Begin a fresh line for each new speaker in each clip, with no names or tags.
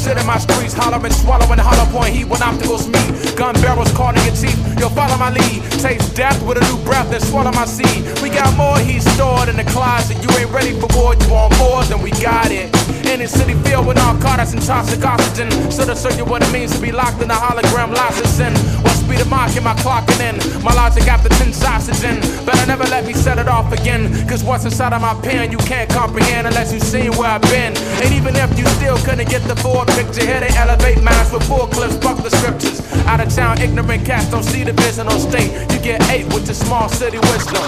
sit in my streets, hollering, swallowing hollow point heat when obstacles meet. Gun barrels caught in your teeth, you'll follow my lead. Taste death with a new breath, then swallow my seed. We got more heat stored in the closet. You ain't ready for war, you want more than we got it. In a city filled with narcotics and toxic oxygen. So to show you what it means to be locked in a hologram licensing. What speed of mark am I clocking in? My logic after 10 sausage in. Better never let me set it off again. Cause what's inside of my pen you can't comprehend unless you seen where I've been. And even if you still couldn't get the full picture, here they elevate minds with full clips, fuck the scriptures. Out of town, ignorant cats don't see the vision on state. You get 8 with your small city wisdom.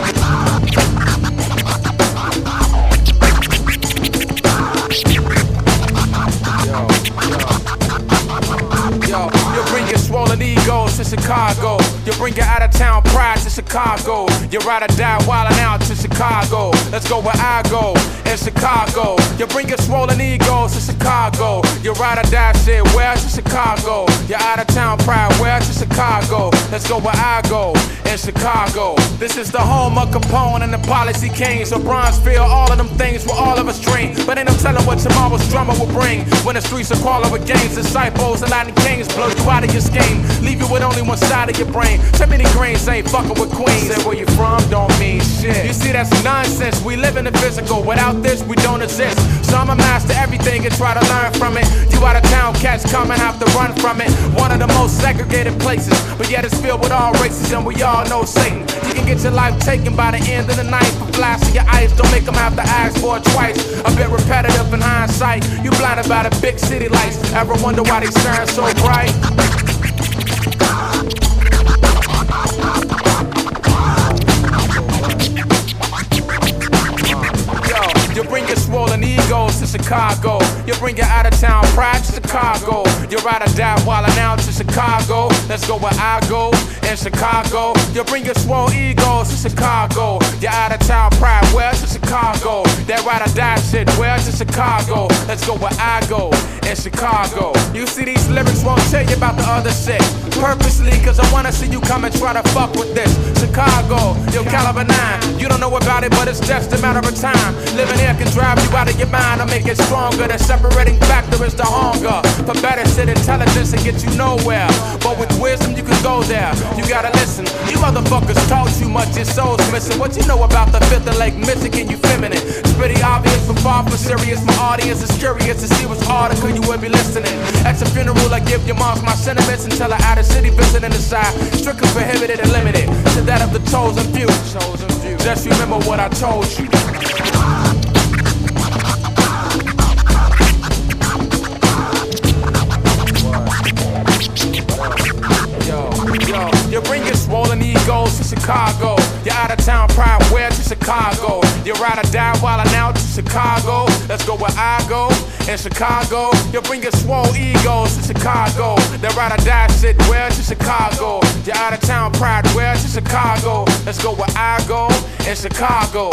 Yo, you bring your swollen egos to Chicago. You bring your out-of-town pride to Chicago. You ride or die wildin' out to Chicago. Let's go where I go, in Chicago. You bring your swollen egos to Chicago. You ride or die shit, where to Chicago. Your out-of-town pride, where to Chicago. Let's go where I go, in Chicago. This is the home of Capone and the policy kings. So Bronzeville, all of them things will all of us dream. But ain't no telling what tomorrow's drummer will bring. When the streets are crawling with gangs, disciples and Latin kings blow you out of your scheme. Leave you with only one side of your brain. Too many grains ain't fucking with queens. Say where you from don't mean shit. You see, that's nonsense. We live in the physical. Without this, we don't exist. So I'ma master everything and try to learn from it. You out of town cats come and have to run from it. One of the most segregated places, but yet it's filled with all races and we all know Satan. You can get your life taken by the end of the night. For flashing your eyes, don't make them have to ask for it twice. A bit repetitive in hindsight. You blinded by the big city lights. Ever wonder why they shine so bright? You bring your swollen egos to Chicago. You bring your out-of-town pride to Chicago. You ride or die wildin' out to Chicago. Let's go where I go, in Chicago. You bring your swole egos to Chicago. Your out-of-town pride, where to Chicago. That ride or die shit, where to Chicago. Let's go where I go, in Chicago. You see, these lyrics won't tell you about the other shit. Purposely, cause I wanna see you come and try to fuck with this. Chicago, yo, caliber 9. You don't know about it, but it's just a matter of time. Living here can drive you out of your mind or make it stronger. The separating factor is the hunger for better shit, intelligence, and get you nowhere. But with wisdom, you can go there. You gotta listen. You motherfuckers talk too much, your soul's missing. What you know about the Fifth of Lake Michigan, you feminine. It's pretty obvious from far from serious. My audience is curious to see which article you will be listening. At your funeral, I give your moms my sentiments and tell her out of city visiting the side. Strictly prohibited and limited to that of the chosen few. Just remember what I told you. You bring your swollen egos to Chicago. Your out-of-town pride, where to Chicago. You ride or die wildin' out to Chicago. Let's go where I go, in Chicago. You bring your swole egos to Chicago. That ride or die shit, where to Chicago. Your out-of-town pride, where to Chicago. Let's go where I go, in Chicago.